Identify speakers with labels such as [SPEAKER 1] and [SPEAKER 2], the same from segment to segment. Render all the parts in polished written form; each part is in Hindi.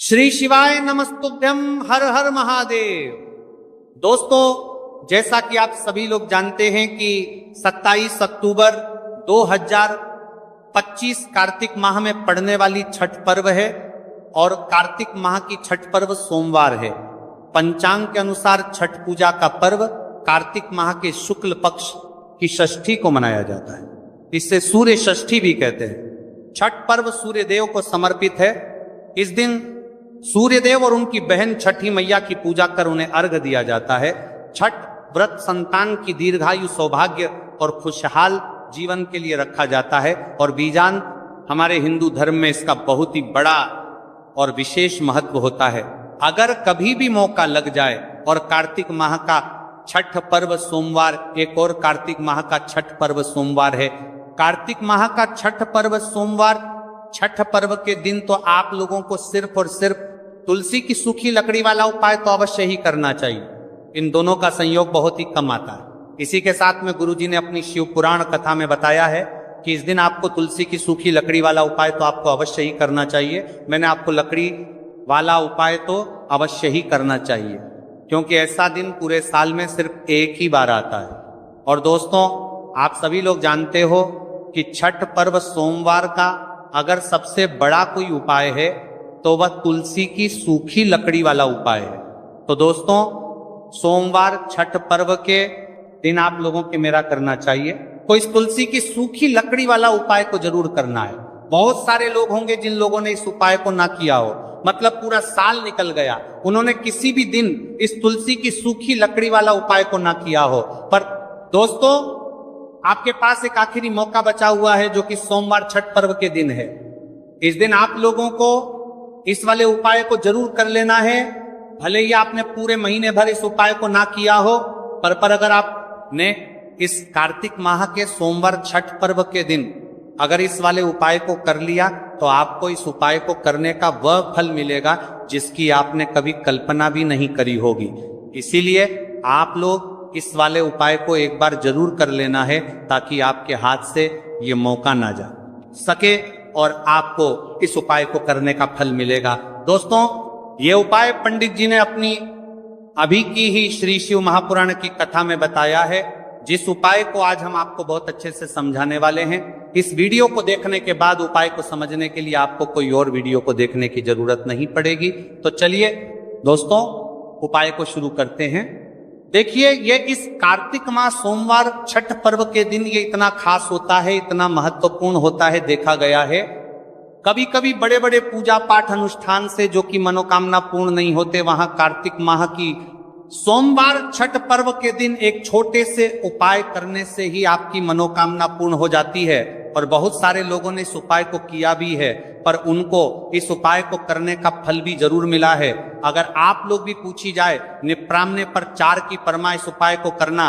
[SPEAKER 1] श्री शिवाय नमस्तुभ्यम, हर हर महादेव। दोस्तों, जैसा कि आप सभी लोग जानते हैं कि 27 अक्टूबर 2025 कार्तिक माह में पड़ने वाली छठ पर्व है और कार्तिक माह की छठ पर्व सोमवार है। पंचांग के अनुसार छठ पूजा का पर्व कार्तिक माह के शुक्ल पक्ष की षष्ठी को मनाया जाता है। इसे सूर्य षष्ठी भी कहते हैं। छठ पर्व सूर्य देव को समर्पित है। इस दिन सूर्य देव और उनकी बहन छठी मैया की पूजा कर उन्हें अर्घ दिया जाता है। छठ व्रत संतान की दीर्घायु, सौभाग्य और खुशहाल जीवन के लिए रखा जाता है और बीजान हमारे हिंदू धर्म में इसका बहुत ही बड़ा और विशेष महत्व होता है। अगर कभी भी मौका लग जाए और कार्तिक माह का छठ पर्व सोमवार, एक और कार्तिक माह का छठ पर्व सोमवार है। कार्तिक माह का छठ पर्व सोमवार, छठ पर्व के दिन तो आप लोगों को सिर्फ और सिर्फ तुलसी की सूखी लकड़ी वाला उपाय तो अवश्य ही करना चाहिए। इन दोनों का संयोग बहुत ही कम आता है। इसी के साथ में गुरुजी ने अपनी शिव पुराण कथा में बताया है कि इस दिन आपको तुलसी की सूखी लकड़ी वाला उपाय तो आपको अवश्य ही करना चाहिए। मैंने आपको लकड़ी वाला उपाय तो अवश्य ही करना चाहिए, क्योंकि ऐसा दिन पूरे साल में सिर्फ एक ही बार आता है। और दोस्तों, आप सभी लोग जानते हो कि छठ पर्व सोमवार का अगर सबसे बड़ा कोई उपाय है तो वह तुलसी की सूखी लकड़ी वाला उपाय है। तो दोस्तों, सोमवार छठ पर्व के दिन आप लोगों के मेरा करना चाहिए, तो इस तुलसी की सूखी लकड़ी वाला उपाय को जरूर करना है। बहुत सारे लोग होंगे जिन लोगों ने इस उपाय को ना किया हो, मतलब पूरा साल निकल गया, उन्होंने किसी भी दिन इस तुलसी की सूखी लकड़ी वाला उपाय को ना किया हो। पर दोस्तों, आपके पास एक आखिरी मौका बचा हुआ है, जो कि सोमवार छठ पर्व के दिन है। इस दिन आप लोगों को इस वाले उपाय को जरूर कर लेना है। भले ही आपने पूरे महीने भर इस उपाय को ना किया हो, पर अगर आपने इस कार्तिक माह के सोमवार छठ पर्व के दिन अगर इस वाले उपाय को कर लिया तो आपको इस उपाय को करने का वह फल मिलेगा जिसकी आपने कभी कल्पना भी नहीं करी होगी। इसीलिए आप लोग इस वाले उपाय को एक बार जरूर कर लेना है, ताकि आपके हाथ से ये मौका ना जा सके और आपको इस उपाय को करने का फल मिलेगा। दोस्तों, ये उपाय पंडित जी ने अपनी अभी की ही श्री शिव महापुराण की कथा में बताया है, जिस उपाय को आज हम आपको बहुत अच्छे से समझाने वाले हैं। इस वीडियो को देखने के बाद उपाय को समझने के लिए आपको कोई और वीडियो को देखने की जरूरत नहीं पड़ेगी। तो चलिए दोस्तों, उपाय को शुरू करते हैं। देखिए, ये इस कार्तिक माह सोमवार छठ पर्व के दिन ये इतना खास होता है, इतना महत्वपूर्ण होता है। देखा गया है कभी कभी बड़े बड़े पूजा पाठ अनुष्ठान से जो कि मनोकामना पूर्ण नहीं होते, वहां कार्तिक माह की सोमवार छठ पर्व के दिन एक छोटे से उपाय करने से ही आपकी मनोकामना पूर्ण हो जाती है। और बहुत सारे लोगों ने इस उपाय को किया भी है, पर उनको इस उपाय को करने का फल भी जरूर मिला है। अगर आप लोग भी पूछी जाए निप्रामने पर 4 की परमा इस उपाय को करना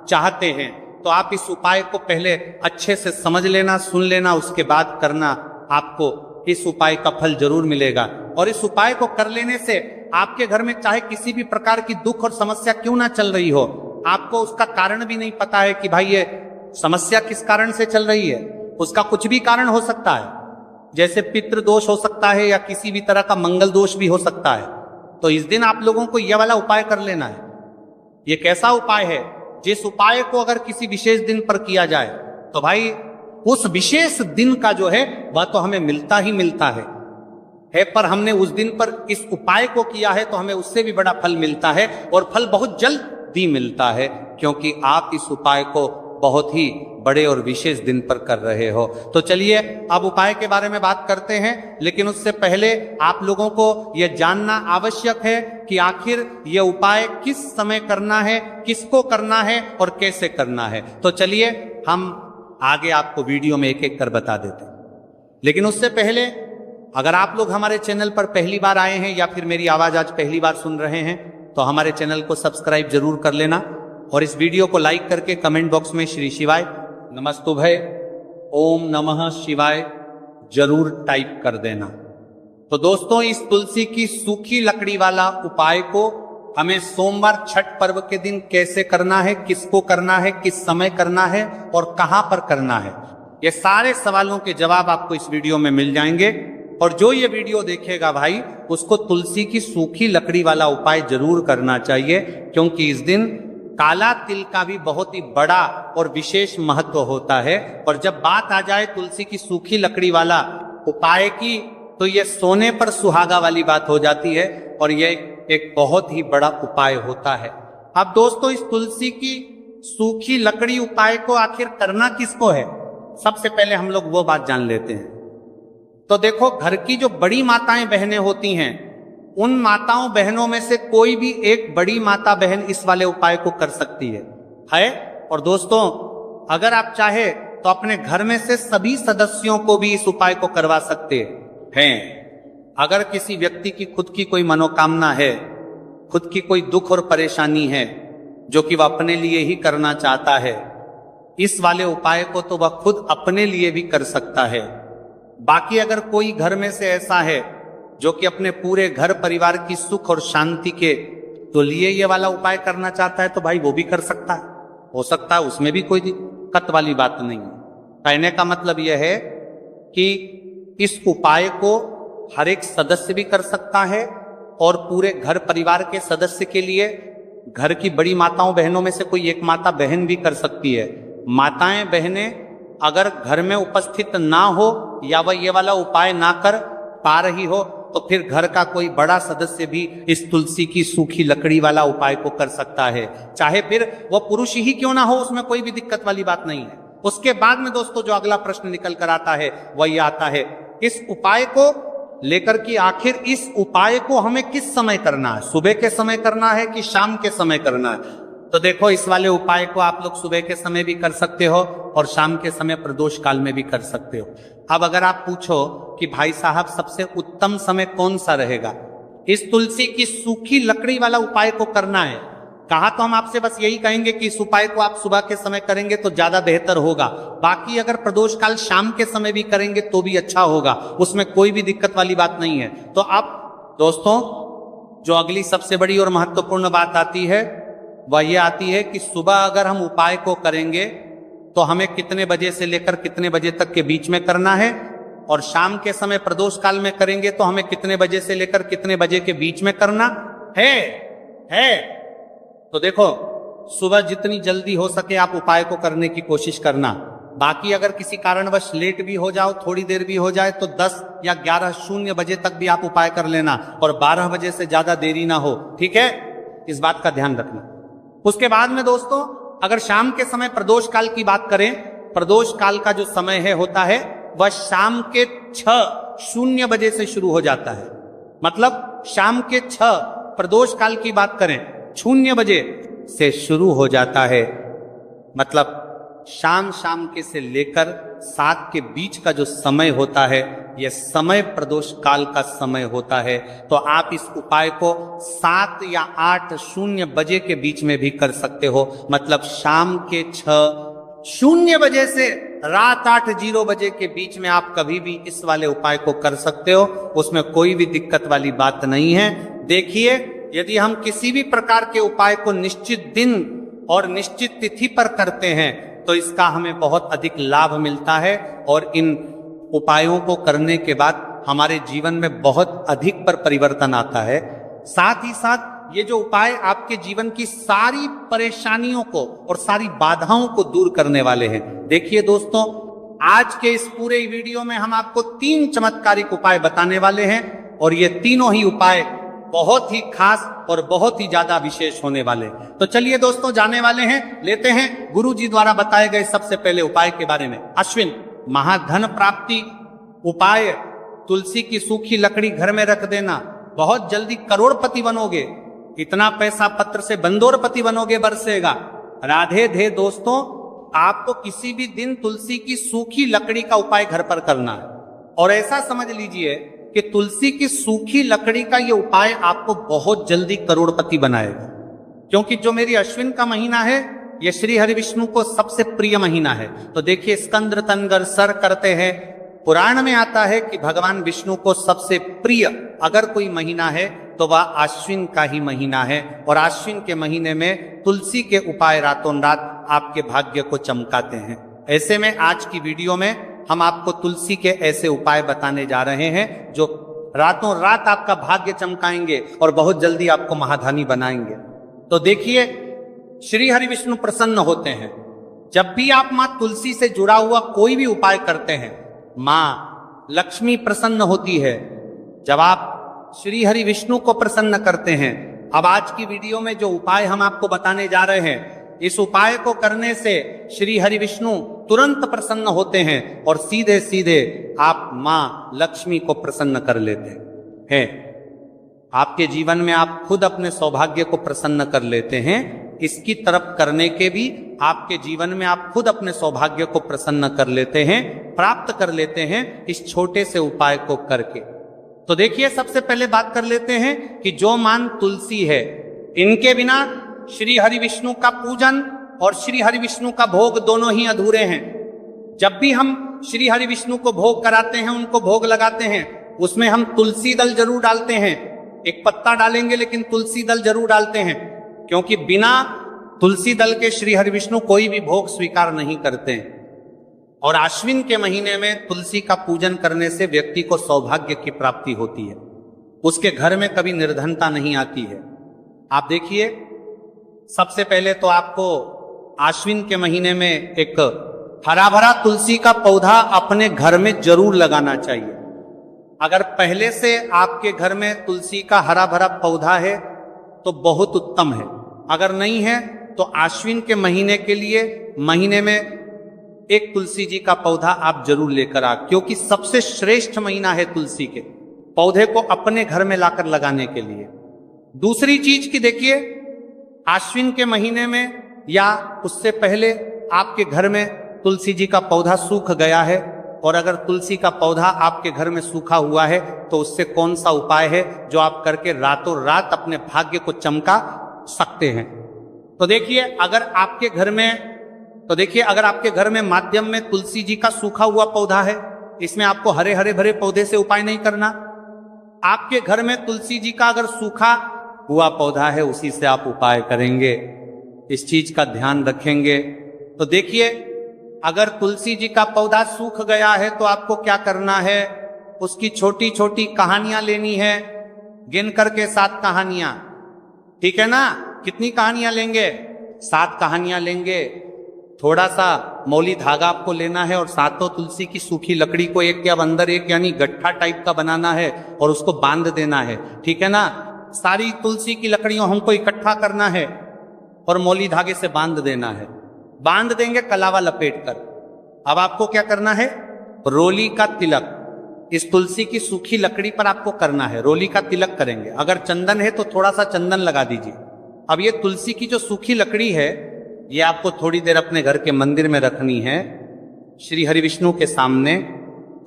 [SPEAKER 1] चाहते हैं तो आप इस उपाय को पहले अच्छे से समझ लेना, सुन लेना, उसके बाद करना। आपको इस उपाय का फल जरूर मिलेगा। और इस उपाय को कर लेने से आपके घर में चाहे किसी भी प्रकार की दुख और समस्या क्यों ना चल रही हो, आपको उसका कारण भी नहीं पता है कि भाई ये समस्या किस कारण से चल रही है, उसका कुछ भी कारण हो सकता है। जैसे पितृ दोष हो सकता है या किसी भी तरह का मंगल दोष भी हो सकता है। तो इस दिन आप लोगों को यह वाला उपाय कर लेना है। यह कैसा उपाय है, जिस उपाय को अगर किसी विशेष दिन पर किया जाए तो भाई उस विशेष दिन का जो है वह तो हमें मिलता ही मिलता है। पर हमने उस दिन पर इस उपाय को किया है तो हमें उससे भी बड़ा फल मिलता है, और फल बहुत जल्दी मिलता है, क्योंकि आप इस उपाय को बहुत ही बड़े और विशेष दिन पर कर रहे हो। तो चलिए अब उपाय के बारे में बात करते हैं, लेकिन उससे पहले आप लोगों को यह जानना आवश्यक है कि आखिर यह उपाय किस समय करना है, किसको करना है और कैसे करना है। तो चलिए हम आगे आपको वीडियो में एक एक कर बता देते हैं। लेकिन उससे पहले, अगर आप लोग हमारे चैनल पर पहली बार आए हैं या फिर मेरी आवाज आज पहली बार सुन रहे हैं तो हमारे चैनल को सब्सक्राइब जरूर कर लेना, और इस वीडियो को लाइक करके कमेंट बॉक्स में श्री शिवाय नमस्तुभय, ओम नमः शिवाय जरूर टाइप कर देना। तो दोस्तों, इस तुलसी की सूखी लकड़ी वाला उपाय को हमें सोमवार छठ पर्व के दिन कैसे करना है, किसको करना है, किस समय करना है और कहां पर करना है, ये सारे सवालों के जवाब आपको इस वीडियो में मिल जाएंगे। और जो ये वीडियो देखेगा भाई, उसको तुलसी की सूखी लकड़ी वाला उपाय जरूर करना चाहिए, क्योंकि इस दिन काला तिल का भी बहुत ही बड़ा और विशेष महत्व होता है। और जब बात आ जाए तुलसी की सूखी लकड़ी वाला उपाय की, तो ये सोने पर सुहागा वाली बात हो जाती है और ये एक बहुत ही बड़ा उपाय होता है। अब दोस्तों, इस तुलसी की सूखी लकड़ी उपाय को आखिर करना किसको है, सबसे पहले हम लोग वो बात जान लेते हैं। तो देखो, घर की जो बड़ी माताएं बहनें होती हैं, उन माताओं बहनों में से कोई भी एक बड़ी माता बहन इस वाले उपाय को कर सकती है। और दोस्तों, अगर आप चाहे तो अपने घर में से सभी सदस्यों को भी इस उपाय को करवा सकते हैं। अगर किसी व्यक्ति की खुद की कोई मनोकामना है, खुद की कोई दुख और परेशानी है जो कि वह अपने लिए ही करना चाहता है, इस वाले उपाय को तो वह खुद अपने लिए भी कर सकता है। बाकी अगर कोई घर में से ऐसा है जो कि अपने पूरे घर परिवार की सुख और शांति के तो लिए ये वाला उपाय करना चाहता है, तो भाई वो भी कर सकता है, हो सकता है, उसमें भी कोई दिक्कत वाली बात नहीं है। कहने का मतलब यह है कि इस उपाय को हर एक सदस्य भी कर सकता है और पूरे घर परिवार के सदस्य के लिए घर की बड़ी माताओं बहनों में से कोई एक माता बहन भी कर सकती है। माताएं बहनें अगर घर में उपस्थित ना हो या वह ये वाला उपाय ना कर पा रही हो, तो फिर घर का कोई बड़ा सदस्य भी इस तुलसी की सूखी लकड़ी वाला उपाय को कर सकता है, चाहे फिर वह पुरुष ही क्यों ना हो, उसमें कोई भी दिक्कत वाली बात नहीं है। उसके बाद में दोस्तों जो अगला प्रश्न निकल कर आता है वह ये आता है, इस उपाय को लेकर कि आखिर इस उपाय को हमें किस समय करना है, सुबह के समय करना है कि शाम के समय करना है। तो देखो, इस वाले उपाय को आप लोग सुबह के समय भी कर सकते हो और शाम के समय प्रदोष काल में भी कर सकते हो। अब अगर आप पूछो कि भाई साहब सबसे उत्तम समय कौन सा रहेगा इस तुलसी की सूखी लकड़ी वाला उपाय को करना है, कहा तो हम आपसे बस यही कहेंगे कि इस उपाय को आप सुबह के समय करेंगे तो ज्यादा बेहतर होगा। बाकी अगर प्रदोष काल शाम के समय भी करेंगे तो भी अच्छा होगा, उसमें कोई भी दिक्कत वाली बात नहीं है। तो अब दोस्तों, जो अगली सबसे बड़ी और महत्वपूर्ण बात आती है वह यह आती है कि सुबह अगर हम उपाय को करेंगे तो हमें कितने बजे से लेकर कितने बजे तक के बीच में करना है, और शाम के समय प्रदोष काल में करेंगे तो हमें कितने बजे से लेकर कितने बजे के बीच में करना है। तो देखो, सुबह जितनी जल्दी हो सके आप उपाय को करने की कोशिश करना। बाकी अगर किसी कारणवश लेट भी हो जाओ, थोड़ी देर भी हो जाए, तो 10 या 11:00 बजे तक भी आप उपाय कर लेना और 12 बजे से ज्यादा देरी ना हो, ठीक है, इस बात का ध्यान रखना। उसके बाद में दोस्तों, अगर शाम के समय प्रदोष काल की बात करें, प्रदोष काल का जो समय है होता है वह शाम के 6:00 बजे से शुरू हो जाता है। मतलब शाम के 6 प्रदोष काल की बात करें 0 बजे से शुरू हो जाता है। मतलब शाम के से लेकर 7 के बीच का जो समय होता है, यह समय प्रदोष काल का समय होता है। तो आप इस उपाय को 7 या 8:00 बजे के बीच में भी कर सकते हो। मतलब शाम के 6:00 बजे से रात 8:00 बजे के बीच में आप कभी भी इस वाले उपाय को कर सकते हो, उसमें कोई भी दिक्कत वाली बात नहीं है। देखिए, यदि हम किसी भी प्रकार के उपाय को निश्चित दिन और निश्चित तिथि पर करते हैं तो इसका हमें बहुत अधिक लाभ मिलता है और इन उपायों को करने के बाद हमारे जीवन में बहुत अधिक परिवर्तन आता है। साथ ही साथ ये जो उपाय आपके जीवन की सारी परेशानियों को और सारी बाधाओं को दूर करने वाले हैं। देखिए दोस्तों, आज के इस पूरे वीडियो में हम आपको 3 चमत्कारिक उपाय बताने वाले हैं और ये तीनों ही उपाय बहुत ही खास और बहुत ही ज्यादा विशेष होने वाले। तो चलिए दोस्तों, जाने वाले हैं, लेते हैं गुरु जी द्वारा बताए गए सबसे पहले उपाय के बारे में। अश्विन महाधन प्राप्ति उपाय, तुलसी की सूखी लकड़ी घर में रख देना, बहुत जल्दी करोड़पति बनोगे, इतना पैसा पत्र से बंदोरपति बनोगे, बरसेगा। राधे धे दोस्तों, आपको किसी भी दिन तुलसी की सूखी लकड़ी का उपाय घर पर करना है और ऐसा समझ लीजिए कि तुलसी की सूखी लकड़ी का ये उपाय आपको बहुत जल्दी करोड़पति बनाएगा। क्योंकि जो मेरी अश्विन का महीना है ये श्री हरि विष्णु को सबसे प्रिय महीना है। तो देखिए, स्कंद तनगर सर करते हैं, पुराण में आता है कि भगवान विष्णु को सबसे प्रिय अगर कोई महीना है तो वह आश्विन का ही महीना है और आश्विन के महीने में तुलसी के उपाय रातों रात आपके भाग्य को चमकाते हैं। ऐसे में आज की वीडियो में हम आपको तुलसी के ऐसे उपाय बताने जा रहे हैं जो रातों रात आपका भाग्य चमकाएंगे और बहुत जल्दी आपको महाधनी बनाएंगे। तो देखिए, श्री हरि विष्णु प्रसन्न होते हैं जब भी आप मां तुलसी से जुड़ा हुआ कोई भी उपाय करते हैं। मां लक्ष्मी प्रसन्न होती है जब आप श्री हरि विष्णु को प्रसन्न करते हैं। अब आज की वीडियो में जो उपाय हम आपको बताने जा रहे हैं, इस उपाय को करने से श्री हरि विष्णु तुरंत प्रसन्न होते हैं और सीधे सीधे आप मां लक्ष्मी को प्रसन्न कर लेते हैं। आपके जीवन में आप खुद अपने सौभाग्य को प्रसन्न कर लेते हैं। इसकी तरफ करने के भी आपके जीवन में आप खुद अपने सौभाग्य को प्रसन्न कर लेते हैं, प्राप्त कर लेते हैं इस छोटे से उपाय को करके। तो देखिए, सबसे पहले बात कर लेते हैं कि जो मान तुलसी है, इनके बिना श्री हरि विष्णु का पूजन और श्री हरि विष्णु का भोग दोनों ही अधूरे हैं। जब भी हम श्री हरि विष्णु को भोग कराते हैं, उनको भोग लगाते हैं, उसमें हम तुलसी दल जरूर डालते हैं। एक पत्ता डालेंगे लेकिन तुलसी दल जरूर डालते हैं, क्योंकि बिना तुलसी दल के श्री हरि विष्णु कोई भी भोग स्वीकार नहीं करते हैं। और आश्विन के महीने में तुलसी का पूजन करने से व्यक्ति को सौभाग्य की प्राप्ति होती है, उसके घर में कभी निर्धनता नहीं आती है। आप देखिए, सबसे पहले तो आपको आश्विन के महीने में एक हरा भरा तुलसी का पौधा अपने घर में जरूर लगाना चाहिए। अगर पहले से आपके घर में तुलसी का हरा भरा पौधा है तो बहुत उत्तम है, अगर नहीं है तो आश्विन के महीने के लिए महीने में एक तुलसी जी का पौधा आप जरूर लेकर आ, क्योंकि सबसे श्रेष्ठ महीना है तुलसी के पौधे को अपने घर में लाकर लगाने के लिए। दूसरी चीज की देखिए, आश्विन के महीने में या उससे पहले आपके घर में तुलसी जी का पौधा सूख गया है, और अगर तुलसी का पौधा आपके घर में सूखा हुआ है तो उससे कौन सा उपाय है जो आप करके रातों रात अपने भाग्य को चमका सकते हैं। तो देखिए, अगर आपके घर में माध्यम में तुलसी जी का सूखा हुआ पौधा है, इसमें आपको हरे हरे भरे पौधे से उपाय नहीं करना। आपके घर में तुलसी जी का अगर सूखा हुआ पौधा है, उसी से आप उपाय करेंगे, इस चीज का ध्यान रखेंगे। तो देखिए, अगर तुलसी जी का पौधा सूख गया है तो आपको क्या करना है, उसकी छोटी छोटी कहानियां लेनी है, गिन करके 7 कहानियां, ठीक है ना। कितनी कहानियां लेंगे? 7 कहानियां लेंगे। थोड़ा सा मौली धागा आपको लेना है और 7 तुलसी की सूखी लकड़ी को एक या अंदर एक यानी गट्ठा टाइप का बनाना है और उसको बांध देना है, ठीक है ना। सारी तुलसी की लकड़ियों हमको इकट्ठा करना है और मौली धागे से बांध देना है। बांध देंगे कलावा लपेट कर। अब आपको क्या करना है, रोली का तिलक इस तुलसी की सूखी लकड़ी पर आपको करना है। रोली का तिलक करेंगे। अगर चंदन है तो थोड़ा सा चंदन लगा दीजिए। अब ये तुलसी की जो सूखी लकड़ी है, ये आपको थोड़ी देर अपने घर के मंदिर में रखनी है, श्री हरि विष्णु के सामने,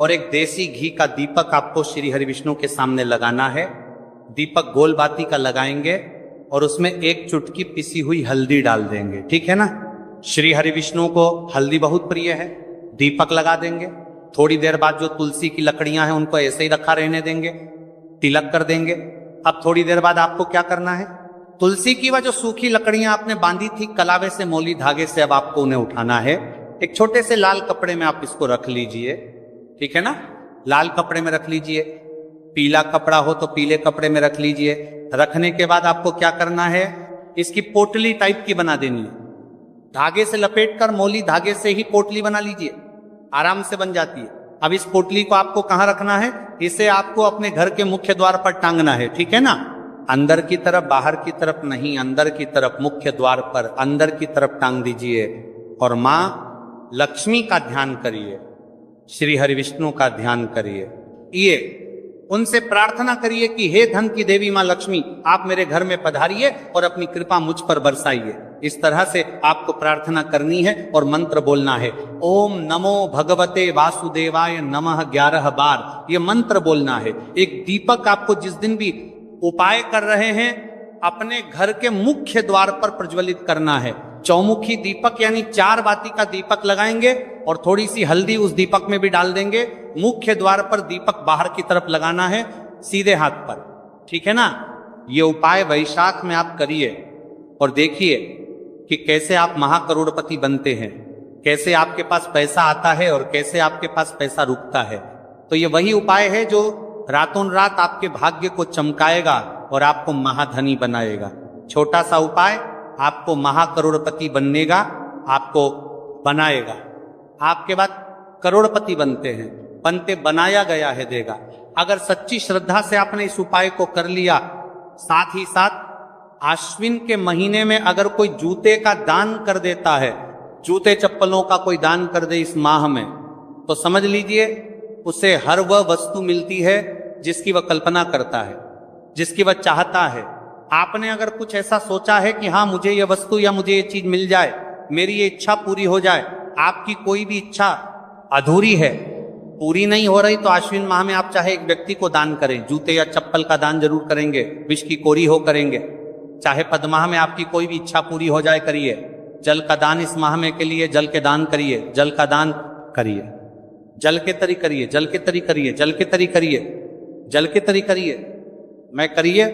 [SPEAKER 1] और एक देसी घी का दीपक आपको श्री हरि विष्णु के सामने लगाना है। दीपक गोल बाती का लगाएंगे और उसमें एक चुटकी पिसी हुई हल्दी डाल देंगे, ठीक है ना। श्री हरि विष्णु को हल्दी बहुत प्रिय है। दीपक लगा देंगे। थोड़ी देर बाद जो तुलसी की लकड़ियां हैं उनको ऐसे ही रखा रहने देंगे, तिलक कर देंगे। अब थोड़ी देर बाद आपको क्या करना है, तुलसी की वह जो सूखी लकड़ियां आपने बांधी थी कलावे से, मौली धागे से, अब आपको उन्हें उठाना है। एक छोटे से लाल कपड़े में आप इसको रख लीजिए, ठीक है ना। लाल कपड़े में रख लीजिए, पीला कपड़ा हो तो पीले कपड़े में रख लीजिए। रखने के बाद आपको क्या करना है, इसकी पोटली टाइप की बना देनी है। धागे से लपेटकर मौली धागे से ही पोटली बना लीजिए, आराम से बन जाती है। अब इस पोटली को आपको कहां रखना है, इसे आपको अपने घर के मुख्य द्वार पर टांगना है, ठीक है ना। अंदर की तरफ, बाहर की तरफ नहीं, अंदर की तरफ, मुख्य द्वार पर अंदर की तरफ टांग दीजिए। और मां लक्ष्मी का ध्यान करिए, श्री हरि विष्णु का ध्यान करिए। ये उनसे प्रार्थना करिए कि हे धन की देवी मां लक्ष्मी, आप मेरे घर में पधारिए और अपनी कृपा मुझ पर बरसाइए। इस तरह से आपको प्रार्थना करनी है और मंत्र बोलना है। ओम नमो भगवते वासुदेवाय नमः 11 बार ये मंत्र बोलना है। एक दीपक आपको जिस दिन भी उपाय कर रहे हैं अपने घर के मुख्य द्वार पर प्रज्वलित करना है। चौमुखी दीपक यानी 4 बाती का दीपक लगाएंगे और थोड़ी सी हल्दी उस दीपक में भी डाल देंगे। मुख्य द्वार पर दीपक बाहर की तरफ लगाना है, सीधे हाथ पर, ठीक है ना। ये उपाय वैशाख में आप करिए और देखिए कि कैसे आप महाकरोड़पति बनते हैं। कैसे आपके पास पैसा आता है और कैसे आपके पास पैसा रुकता है। तो ये वही उपाय है जो रातों रात आपके भाग्य को चमकाएगा और आपको महाधनी बनाएगा। छोटा सा उपाय आपको महाकरोड़पति बननेगा, आपको बनाएगा। आपके बाद करोड़पति बनते हैं, बनते बनाया गया है देगा। अगर सच्ची श्रद्धा से आपने इस उपाय को कर लिया, साथ ही साथ आश्विन के महीने में अगर कोई जूते का दान कर देता है, जूते चप्पलों का कोई दान कर दे इस माह में, तो समझ लीजिए उसे हर वह वस्तु मिलती है जिसकी वह कल्पना करता है, जिसकी वह चाहता है। आपने अगर कुछ ऐसा सोचा है कि हाँ मुझे यह वस्तु या मुझे ये चीज मिल जाए, मेरी ये इच्छा पूरी हो जाए, आपकी कोई भी इच्छा अधूरी है, पूरी नहीं हो रही, तो आश्विन माह में आप चाहे एक व्यक्ति को दान करें, जूते या चप्पल का दान जरूर करेंगे, विष की कोरी हो करेंगे। चाहे पद्माह में आपकी कोई भी इच्छा पूरी हो जाए, करिए। जल का दान इस माह में के लिए जल के दान करिए, जल का दान करिए, जल के तरी करिए, जल के तरी करिए, जल के तरी करिए, जल के तरी करिए, मैं करिए।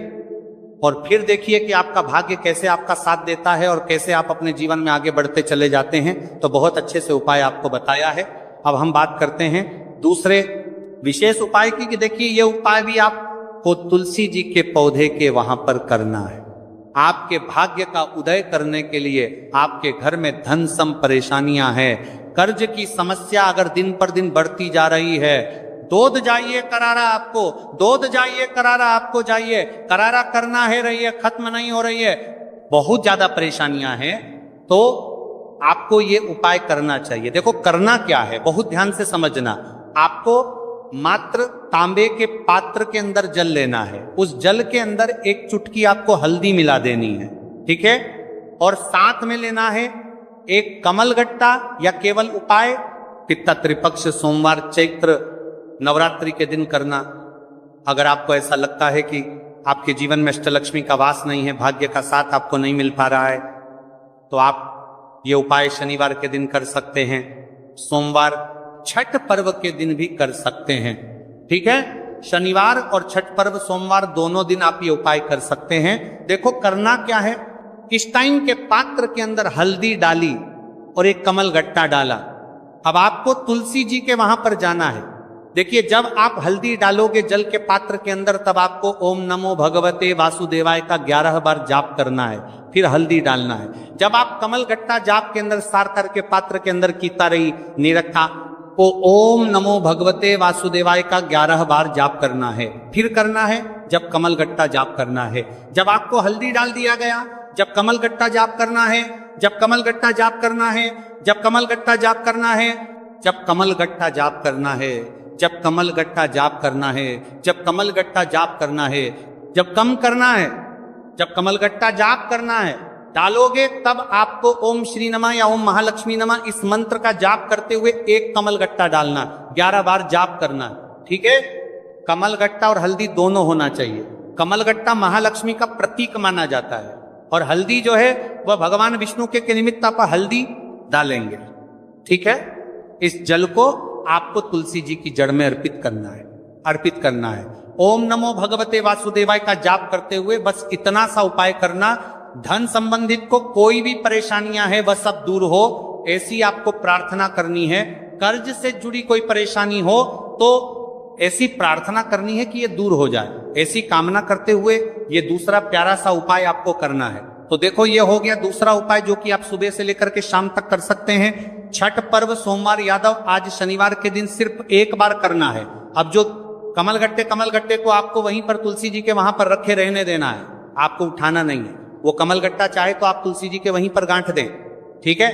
[SPEAKER 1] और फिर देखिए कि आपका भाग्य कैसे आपका साथ देता है और कैसे आप अपने जीवन में आगे बढ़ते चले जाते हैं। तो बहुत अच्छे से उपाय आपको बताया है। अब हम बात करते हैं दूसरे विशेष उपाय की, कि देखिए ये उपाय भी आपको तुलसी जी के पौधे के वहां पर करना है। आपके भाग्य का उदय करने के लिए आपके घर में धन सम परेशानियां हैं, कर्ज की समस्या अगर दिन पर दिन बढ़ती जा रही है, दूध जाइए करारा आपको, दूध जाइए करारा आपको, जाइए करारा करना है, रही है, खत्म नहीं हो रही है, बहुत ज्यादा परेशानियां हैं, तो आपको ये उपाय करना चाहिए। देखो करना क्या है, बहुत ध्यान से समझना। आपको मात्र तांबे के पात्र के अंदर जल लेना है, उस जल के अंदर एक चुटकी आपको हल्दी मिला देनी है, ठीक है। और साथ में लेना है एक कमलगट्टा, या केवल उपाय पित्ता त्रिपक्ष सोमवार चैत्र नवरात्रि के दिन करना। अगर आपको ऐसा लगता है कि आपके जीवन में अष्टलक्ष्मी का वास नहीं है, भाग्य का साथ आपको नहीं मिल पा रहा है, तो आप ये उपाय शनिवार के दिन कर सकते हैं, सोमवार छठ पर्व के दिन भी कर सकते हैं, ठीक है। शनिवार और छठ पर्व सोमवार दोनों दिन आप ये उपाय कर सकते हैं। देखो करना क्या है, इस टाइम के पात्र के अंदर हल्दी डाली और एक कमल गट्टा डाला। अब आपको तुलसी जी के वहां पर जाना है। देखिए जब आप हल्दी डालोगे जल के पात्र के अंदर, तब आपको ओम नमो भगवते वासुदेवाय का 11 बार जाप करना है, फिर हल्दी डालना है। जब आप कमल गट्टा जाप के अंदर सार करके पात्र के अंदर कीता रही निरखा, तो ओम नमो भगवते वासुदेवाय का 11 बार जाप करना है, फिर करना है जब कमल गट्टा जाप करना है। जब आपको हल्दी डाल दिया गया, जब कमल गट्टा जाप करना है, जब कमल गट्टा जाप करना है, जब कमल गट्टा जाप करना है, जब कमल गट्टा जाप करना है, जब कमल गट्टा जाप करना है, जब कमल गट्टा जाप करना है, जब कम करना है, जब कमल गट्टा जाप करना है, डालोगे तब आपको ओम श्री नमः या ओम महालक्ष्मी नमः इस मंत्र का जाप करते हुए एक कमल गट्टा डालना, 11 बार जाप करना, ठीक है। कमल गट्टा और हल्दी दोनों होना चाहिए। कमल गट्टा महालक्ष्मी का प्रतीक माना जाता है, और हल्दी जो है वह भगवान विष्णु के निमित्त आप हल्दी डालेंगे, ठीक है। इस जल को आपको तुलसी जी की जड़ में अर्पित करना है, अर्पित करना है। ओम नमो भगवते वासुदेवाय का जाप करते हुए बस इतना सा उपाय करना। धन संबंधित को कोई भी परेशानियां है वह सब दूर हो, ऐसी आपको प्रार्थना करनी है। कर्ज से जुड़ी कोई परेशानी हो तो ऐसी प्रार्थना करनी है कि ये दूर हो जाए, ऐसी कामना करते हुए ये दूसरा प्यारा सा उपाय आपको करना है। तो देखो ये हो गया दूसरा उपाय जो कि आप सुबह से लेकर के शाम तक कर सकते हैं। छठ पर्व सोमवार यादव आज शनिवार के दिन सिर्फ एक बार करना है। अब जो कमल गट्टे को आपको वहीं पर तुलसी जी के वहां पर रखे रहने देना है, आपको उठाना नहीं है। वो कमल गट्टा चाहे तो आप तुलसी जी के वहीं पर गांठ दें, ठीक है,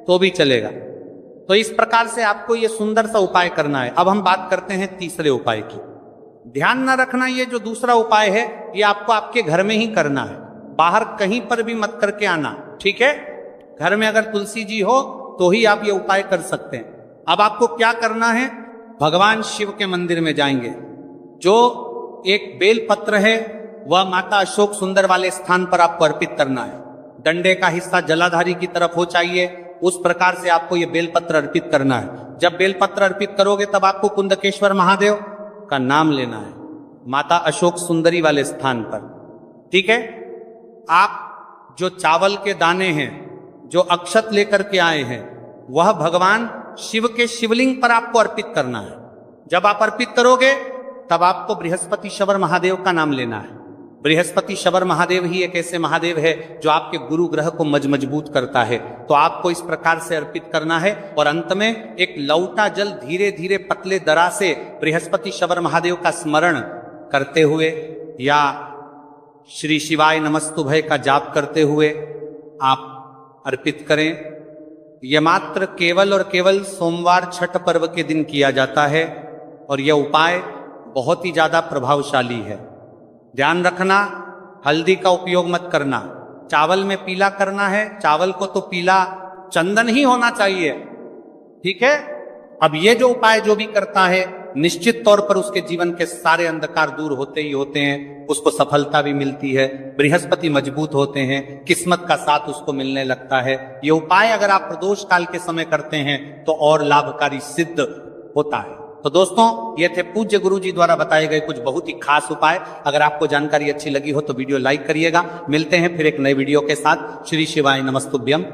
[SPEAKER 1] तो भी चलेगा। तो इस प्रकार से आपको ये सुंदर सा उपाय करना है। अब हम बात करते हैं तीसरे उपाय की। ध्यान न रखना, ये जो दूसरा उपाय है ये आपको आपके घर में ही करना है, बाहर कहीं पर भी मत करके आना, ठीक है। घर में अगर तुलसी जी हो तो ही आप ये उपाय कर सकते हैं। अब आपको क्या करना है, भगवान शिव के मंदिर में जाएंगे। जो एक बेल पत्र है वह माता अशोक सुंदर वाले स्थान पर आपको अर्पित करना है। डंडे का हिस्सा जलाधारी की तरफ हो चाहिए, उस प्रकार से आपको ये बेलपत्र अर्पित करना है। जब बेलपत्र अर्पित करोगे तब आपको कुंदकेश्वर महादेव का नाम लेना है, माता अशोक सुंदरी वाले स्थान पर, ठीक है। आप जो चावल के दाने हैं, जो अक्षत लेकर के आए हैं, वह भगवान शिव के शिवलिंग पर आपको अर्पित करना है। जब आप अर्पित करोगे तब आपको बृहस्पति शबर महादेव का नाम लेना है। बृहस्पति शबर महादेव ही एक ऐसे महादेव है जो आपके गुरु ग्रह को मजबूत करता है। तो आपको इस प्रकार से अर्पित करना है और अंत में एक लौटा जल धीरे धीरे पतले दरा से बृहस्पति शबर महादेव का स्मरण करते हुए या श्री शिवाय नमस्तुभय का जाप करते हुए आप अर्पित करें। यह मात्र केवल और केवल सोमवार छठ पर्व के दिन किया जाता है और यह उपाय बहुत ही ज्यादा प्रभावशाली है। ध्यान रखना, हल्दी का उपयोग मत करना। चावल में पीला करना है, चावल को तो पीला चंदन ही होना चाहिए, ठीक है। अब ये जो उपाय जो भी करता है निश्चित तौर पर उसके जीवन के सारे अंधकार दूर होते ही होते हैं, उसको सफलता भी मिलती है, बृहस्पति मजबूत होते हैं, किस्मत का साथ उसको मिलने लगता है। ये उपाय अगर आप प्रदोष काल के समय करते हैं तो और लाभकारी सिद्ध होता है। तो दोस्तों, ये थे पूज्य गुरु जी द्वारा बताए गए कुछ बहुत ही खास उपाय। अगर आपको जानकारी अच्छी लगी हो तो वीडियो लाइक करिएगा। मिलते हैं फिर एक नए वीडियो के साथ। श्री शिवाय नमस्तुभ्यम।